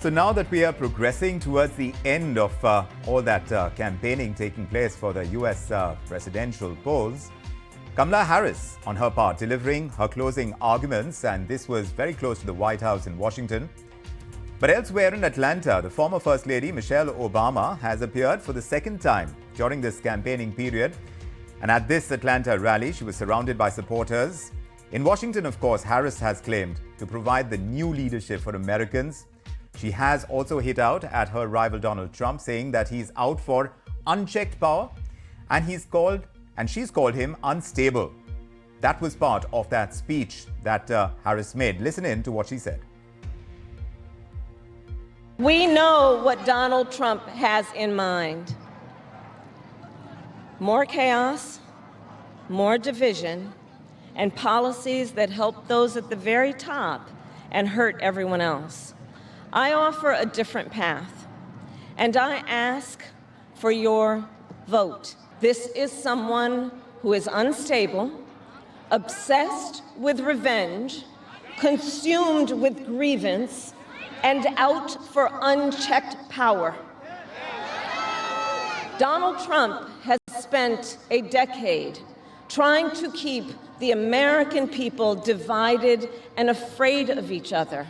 So now that we are progressing towards the end of all that campaigning taking place for the US presidential polls, Kamala Harris, on her part, delivering her closing arguments, and this was very close to the White House in Washington. But elsewhere in Atlanta, the former First Lady Michelle Obama has appeared for the second time during this campaigning period. And at this Atlanta rally, she was surrounded by supporters. In Washington, of course, Harris has claimed to provide the new leadership for Americans. She has also hit out at her rival Donald Trump, saying that he's out for unchecked power, and she's called him unstable. That was part of that speech that Harris made. Listen in to what she said. We know what Donald Trump has in mind. More chaos, more division, and policies that help those at the very top and hurt everyone else. I offer a different path, and I ask for your vote. This is someone who is unstable, obsessed with revenge, consumed with grievance, and out for unchecked power. Donald Trump has spent a decade trying to keep the American people divided and afraid of each other.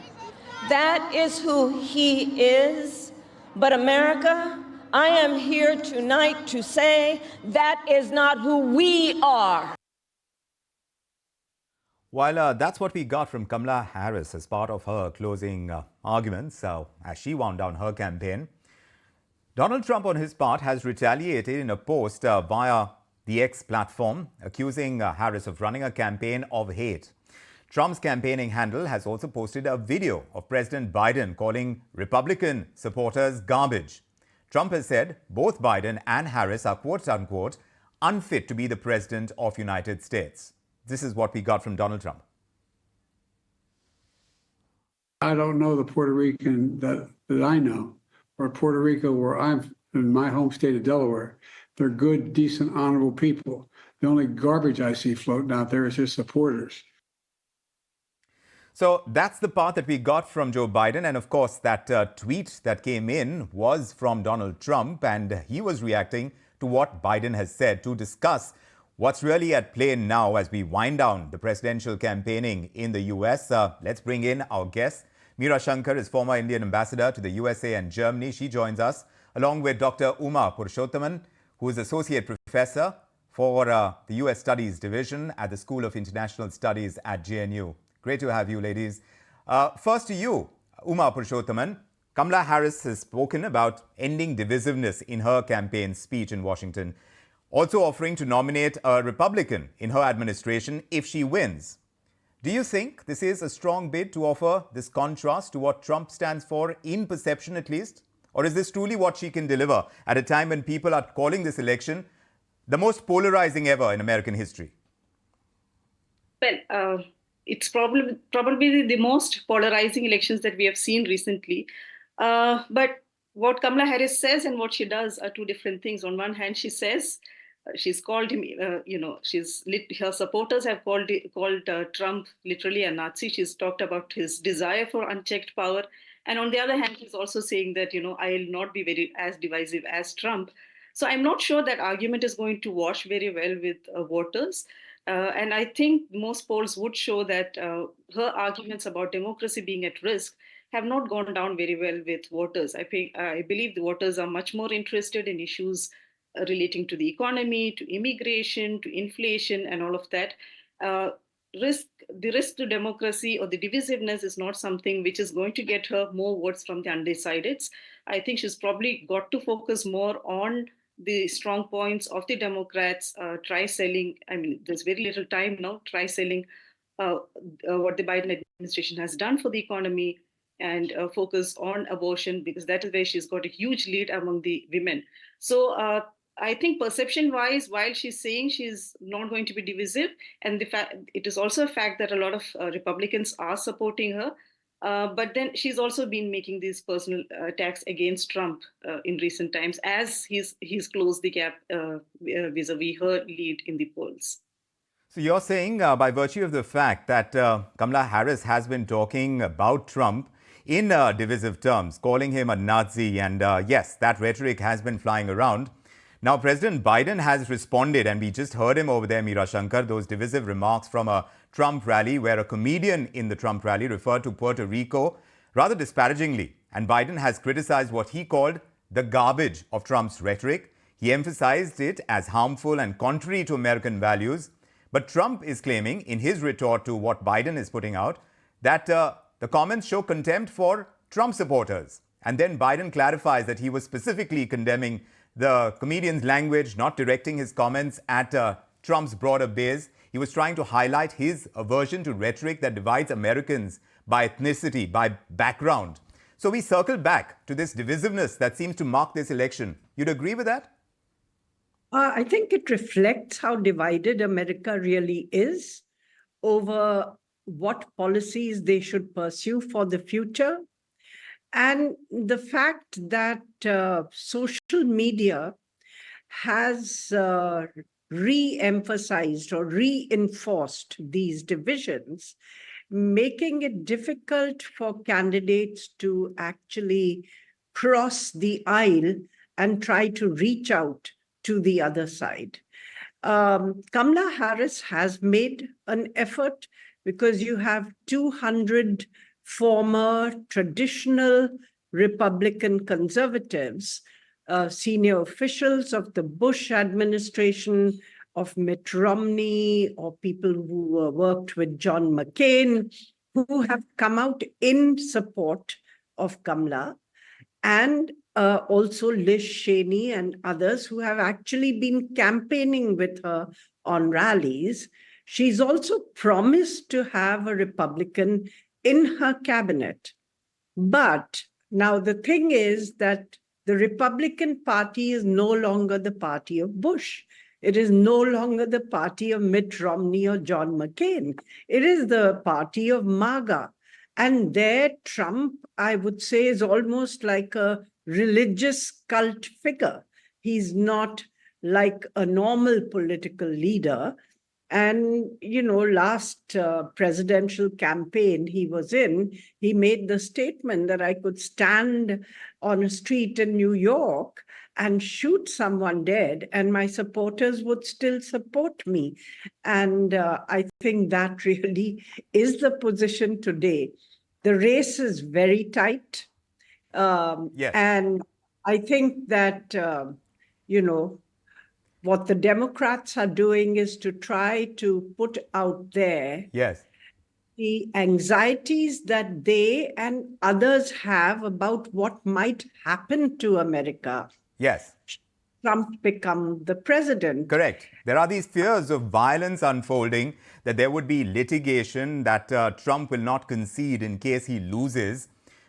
That is who he is. But America, I am here tonight to say that is not who we are. While that's what we got from Kamala Harris as part of her closing arguments as she wound down her campaign, Donald Trump, on his part, has retaliated in a post via the X platform, accusing Harris of running a campaign of hate. Trump's campaigning handle has also posted a video of President Biden calling Republican supporters garbage. Trump has said both Biden and Harris are quote-unquote unfit to be the president of the United States. This is what we got from Donald Trump. I don't know the Puerto Rican that I know, or Puerto Rico where I'm in my home state of Delaware. They're good, decent, honorable people. The only garbage I see floating out there is his supporters. So that's the part that we got from Joe Biden. And of course, that tweet that came in was from Donald Trump. And he was reacting to what Biden has said to discuss what's really at play now as we wind down the presidential campaigning in the U.S. Let's bring in our guest. Meera Shankar is former Indian ambassador to the USA and Germany. She joins us along with Dr. Uma Purushothaman, who is associate professor for the U.S. Studies Division at the School of International Studies at JNU. Great to have you, ladies. First to you, Uma Purushothaman. Kamala Harris has spoken about ending divisiveness in her campaign speech in Washington, also offering to nominate a Republican in her administration if she wins. Do you think this is a strong bid to offer this contrast to what Trump stands for, in perception at least? Or is this truly what she can deliver at a time when people are calling this election the most polarizing ever in American history? Well, it's probably the most polarizing elections that we have seen recently. But what Kamala Harris says and what she does are two different things. On one hand, she says she's called him, her supporters have called Trump literally a Nazi. She's talked about his desire for unchecked power. And on the other hand, she's also saying that, I'll not be as divisive as Trump. So I'm not sure that argument is going to wash very well with voters. And I think most polls would show that her arguments about democracy being at risk have not gone down very well with voters. I believe the voters are much more interested in issues relating to the economy, to immigration, to inflation, and all of that. The risk to democracy or the divisiveness is not something which is going to get her more votes from the undecideds. I think she's probably got to focus more on the strong points of the Democrats, try-selling. I mean, there's very little time now, try-selling what the Biden administration has done for the economy and focus on abortion, because that is where she's got a huge lead among the women. So I think perception-wise, while she's saying she's not going to be divisive, and it is also a fact that a lot of Republicans are supporting her, but then she's also been making these personal attacks against Trump in recent times as he's closed the gap vis-a-vis her lead in the polls. So you're saying by virtue of the fact that Kamala Harris has been talking about Trump, in divisive terms, calling him a Nazi. And yes, that rhetoric has been flying around. Now, President Biden has responded, and we just heard him over there, Meera Shankar, those divisive remarks from a Trump rally where a comedian in the Trump rally referred to Puerto Rico rather disparagingly. And Biden has criticized what he called the garbage of Trump's rhetoric. He emphasized it as harmful and contrary to American values. But Trump is claiming, in his retort to what Biden is putting out, that the comments show contempt for Trump supporters. And then Biden clarifies that he was specifically condemning the comedian's language, not directing his comments at Trump's broader base. He was trying to highlight his aversion to rhetoric that divides Americans by ethnicity, by background. So we circle back to this divisiveness that seems to mark this election. You'd agree with that? I think it reflects how divided America really is over what policies they should pursue for the future. And the fact that social media has re-emphasized or reinforced these divisions, making it difficult for candidates to actually cross the aisle and try to reach out to the other side. Kamala Harris has made an effort because you have 200 former traditional Republican conservatives, senior officials of the Bush administration, of Mitt Romney, or people who worked with John McCain, who have come out in support of Kamala, and also Liz Cheney and others who have actually been campaigning with her on rallies. She's also promised to have a Republican in her cabinet. But now the thing is that the Republican Party is no longer the party of Bush. It is no longer the party of Mitt Romney or John McCain. It is the party of MAGA. And there, Trump, I would say, is almost like a religious cult figure. He's not like a normal political leader. And, you know, last presidential campaign he was in, he made the statement that I could stand on a street in New York and shoot someone dead, and my supporters would still support me. And I think that really is the position today. The race is very tight. Yes. And I think that, you know, what the Democrats are doing is to try to put out there Yes. the anxieties that they and others have about what might happen to America. Yes. Trump become the president. Correct. There are these fears of violence unfolding, that there would be litigation, that Trump will not concede in case he loses.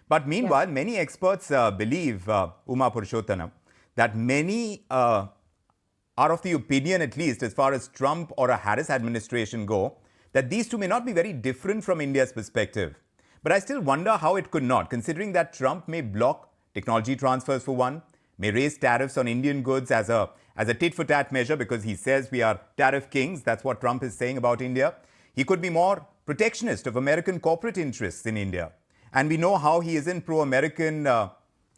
But meanwhile, many experts believe, Uma Purushottanam, that many are of the opinion, at least as far as Trump or a Harris administration go, that these two may not be very different from India's perspective. But I still wonder how it could not, considering that Trump may block technology transfers for one, may raise tariffs on Indian goods as a tit-for-tat measure because he says we are tariff kings. That's what Trump is saying about India. He could be more protectionist of American corporate interests in India. And we know how he isn't pro-American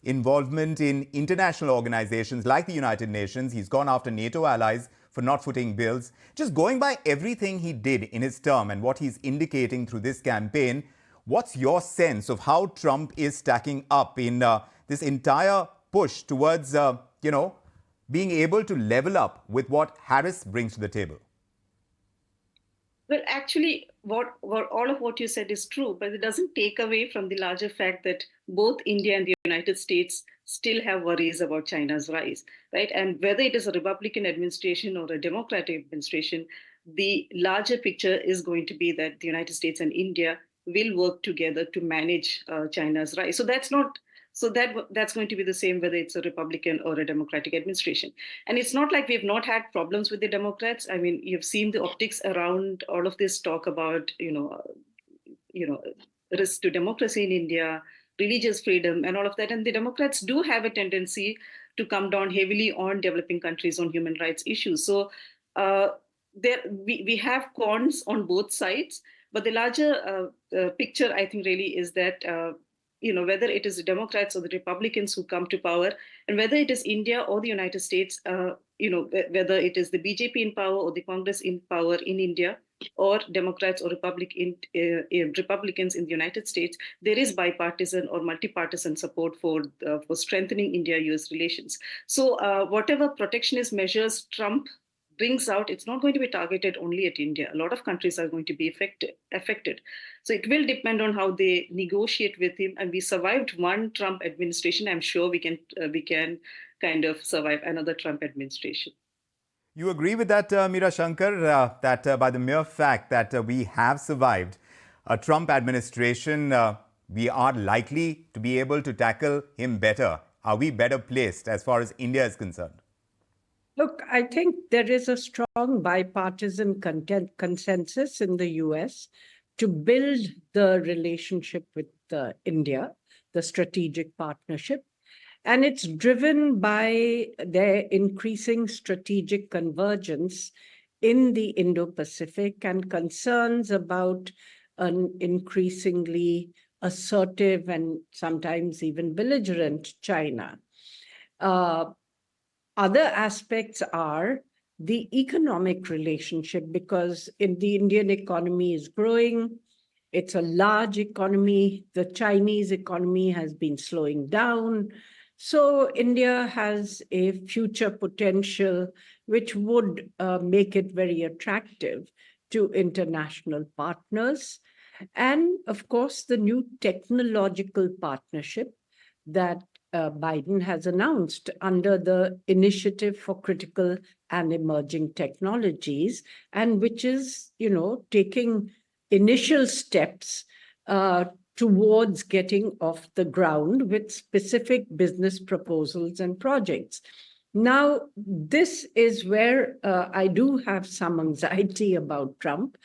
involvement in international organizations like the United Nations. He's gone after NATO allies for not footing bills. Just going by everything he did in his term and what he's indicating through this campaign, what's your sense of how Trump is stacking up in this entire push towards, being able to level up with what Harris brings to the table? Well, actually, what all of what you said is true, but it doesn't take away from the larger fact that both India and the United States still have worries about China's rise, right? And whether it is a Republican administration or a Democratic administration, the larger picture is going to be that the United States and India will work together to manage China's rise. So that's going to be the same whether it's a Republican or a Democratic administration. And it's not like we've not had problems with the Democrats. I mean, you've seen the optics around all of this talk about, risk to democracy in India, religious freedom, and all of that. And the Democrats do have a tendency to come down heavily on developing countries on human rights issues. So we have cons on both sides. But the larger picture, I think, really is that whether it is the Democrats or the Republicans who come to power, and whether it is India or the United States, whether it is the BJP in power or the Congress in power in India, or Democrats or Republicans in the United States, there is bipartisan or multi-partisan support for strengthening India-US relations. So whatever protectionist measures Trump brings out, it's not going to be targeted only at India. A lot of countries are going to be affected. So it will depend on how they negotiate with him. And we survived one Trump administration. I'm sure we can kind of survive another Trump administration. You agree with that, Meera Shankar, that by the mere fact that we have survived a Trump administration, we are likely to be able to tackle him better? Are we better placed as far as India is concerned? Look, I think there is a strong bipartisan consensus in the US to build the relationship with India, the strategic partnership. And it's driven by their increasing strategic convergence in the Indo-Pacific and concerns about an increasingly assertive and sometimes even belligerent China. Other aspects are the economic relationship, because the Indian economy is growing. It's a large economy. The Chinese economy has been slowing down. So India has a future potential which would make it very attractive to international partners. And of course, the new technological partnership that Biden has announced under the Initiative for Critical and Emerging Technologies, and which is, taking initial steps towards getting off the ground with specific business proposals and projects. Now, this is where I do have some anxiety about Trump,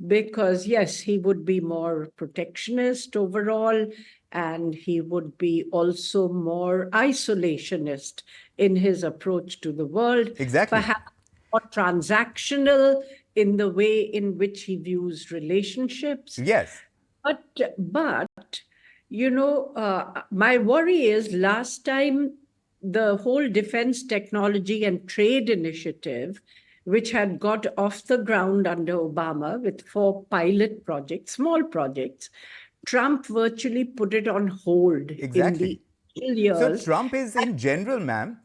because yes, he would be more protectionist overall, and he would be also more isolationist in his approach to the world. Exactly. Perhaps more transactional in the way in which he views relationships. Yes. But my worry is last time the whole defense technology and trade initiative, which had got off the ground under Obama with 4 pilot projects, small projects, Trump virtually put it on hold Exactly. in the years. So Trump is, in general, ma'am,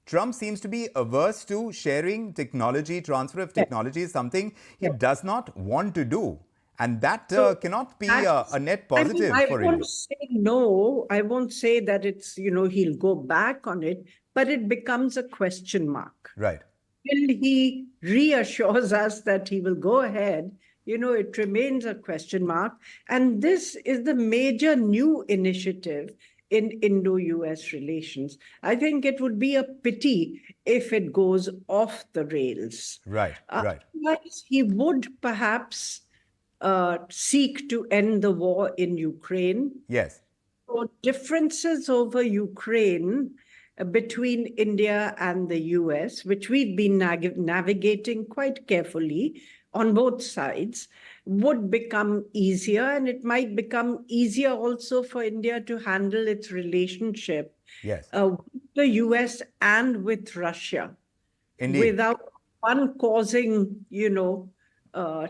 Trump seems to be averse to sharing technology. Transfer of technology is something he does not want to do. And that cannot be a net positive for India. I won't say no. I won't say that it's, he'll go back on it, but it becomes a question mark. Right. Till he reassures us that he will go ahead, it remains a question mark. And this is the major new initiative in Indo-US relations. I think it would be a pity if it goes off the rails. Right, right. Otherwise, he would perhaps seek to end the war in Ukraine. Yes. So differences over Ukraine between India and the US, which we've been navigating quite carefully on both sides, would become easier. And it might become easier also for India to handle its relationship with the US and with Russia. Indeed. Without one causing,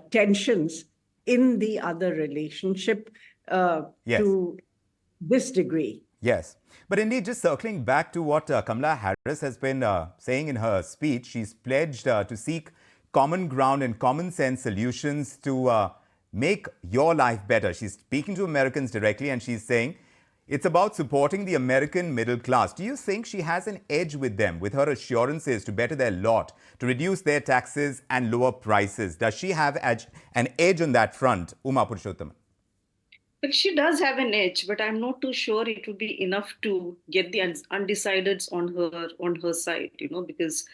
tensions in the other relationship to this degree. Yes. But indeed, just circling back to what Kamala Harris has been saying in her speech, she's pledged to seek common ground and common sense solutions to make your life better. She's speaking to Americans directly, and she's saying it's about supporting the American middle class. Do you think she has an edge with them, with her assurances to better their lot, to reduce their taxes and lower prices? Does she have an edge on that front, Uma Purushottam? But she does have an edge, but I'm not too sure it will be enough to get the undecideds on her side, because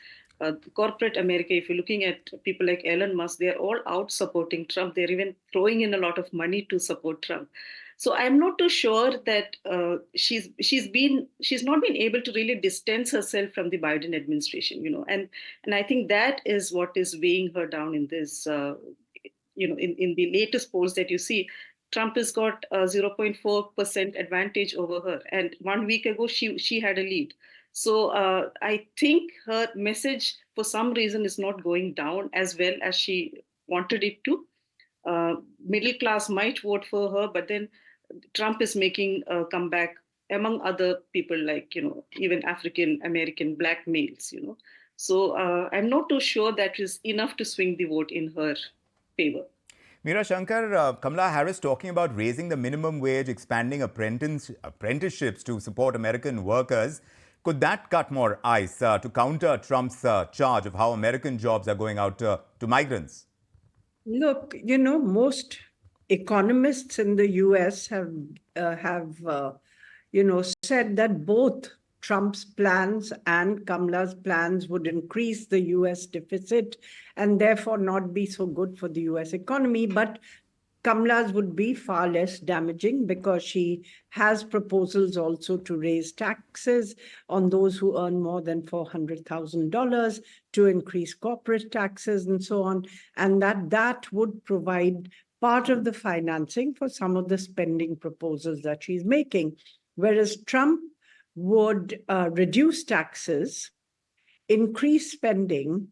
corporate America, if you're looking at people like Elon Musk, they're all out supporting Trump. They're even throwing in a lot of money to support Trump. So I'm not too sure that she's not been able to really distance herself from the Biden administration, and I think that is what is weighing her down in this, in the latest polls that you see. Trump has got a 0.4% advantage over her. And 1 week ago, she had a lead. So I think her message, for some reason, is not going down as well as she wanted it to. Middle class might vote for her, but then Trump is making a comeback among other people, like, even African American black males, So I'm not too sure that is enough to swing the vote in her favor. Meera Shankar, Kamala Harris talking about raising the minimum wage, expanding apprenticeships to support American workers. Could that cut more ice to counter Trump's charge of how American jobs are going out to migrants? Look, most economists in the US have said that both Trump's plans and Kamala's plans would increase the US deficit and therefore not be so good for the US economy. But Kamala's would be far less damaging because she has proposals also to raise taxes on those who earn more than $400,000, to increase corporate taxes and so on, and that would provide part of the financing for some of the spending proposals that she's making. Whereas Trump would reduce taxes, increase spending,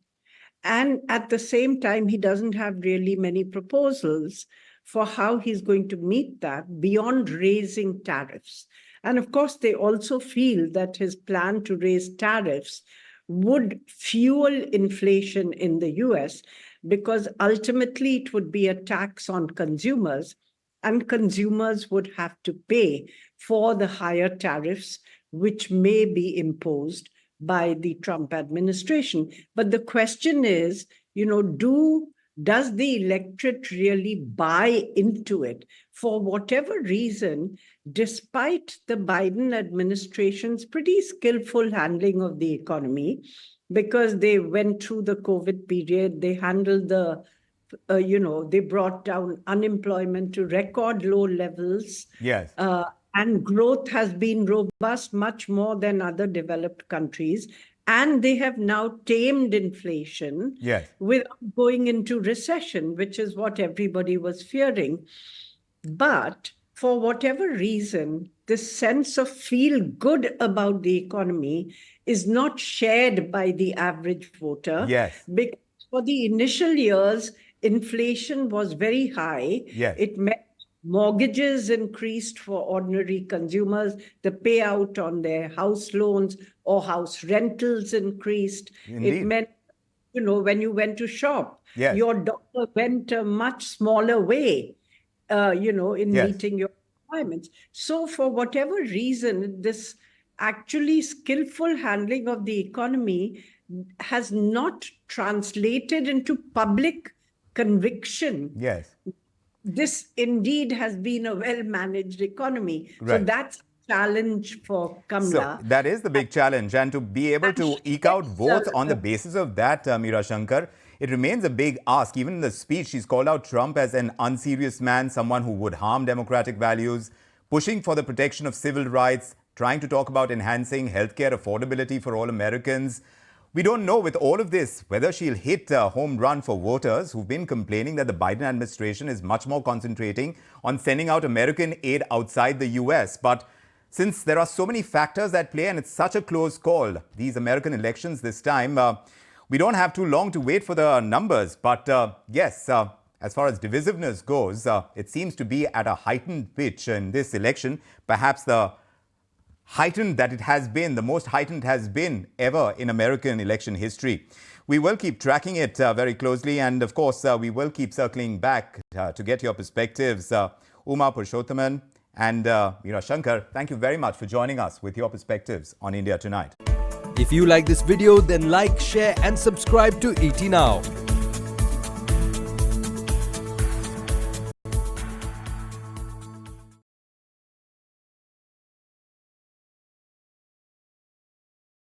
and at the same time, he doesn't have really many proposals for how he's going to meet that beyond raising tariffs. And of course, they also feel that his plan to raise tariffs would fuel inflation in the US, because ultimately it would be a tax on consumers, and consumers would have to pay for the higher tariffs, which may be imposed by the Trump administration. But the question is, does the electorate really buy into it? For whatever reason, despite the Biden administration's pretty skillful handling of the economy, because they went through the COVID period, they handled they brought down unemployment to record low levels. Yes. And growth has been robust, much more than other developed countries. And they have now tamed inflation without going into recession, which is what everybody was fearing. But for whatever reason, this sense of feel good about the economy is not shared by the average voter. Yes. Because for the initial years, inflation was very high. Yes. It meant mortgages increased for ordinary consumers, the payout on their house loans or house rentals increased. Indeed. It meant, when you went to shop, your dollar went a much smaller way, in meeting your requirements. So for whatever reason, this actually skillful handling of the economy has not translated into public conviction. Yes. This indeed has been a well-managed economy. Right. So that's a challenge for Kamala. So that is the big challenge. And to be able to eke out votes on the basis of that, Meera Shankar, it remains a big ask. Even in the speech, she's called out Trump as an unserious man, someone who would harm democratic values, pushing for the protection of civil rights, trying to talk about enhancing healthcare affordability for all Americans. We don't know with all of this whether she'll hit a home run for voters who've been complaining that the Biden administration is much more concentrating on sending out American aid outside the US. But since there are so many factors at play and it's such a close call, these American elections this time, we don't have too long to wait for the numbers. But yes, as far as divisiveness goes, it seems to be at a heightened pitch in this election, perhaps the heightened that it has been, the most heightened has been ever in American election history. We will keep tracking it very closely, and of course, we will keep circling back to get your perspectives. Uma Purushothaman and Meera Shankar, thank you very much for joining us with your perspectives on India Tonight. If you like this video, then like, share and subscribe to ET Now.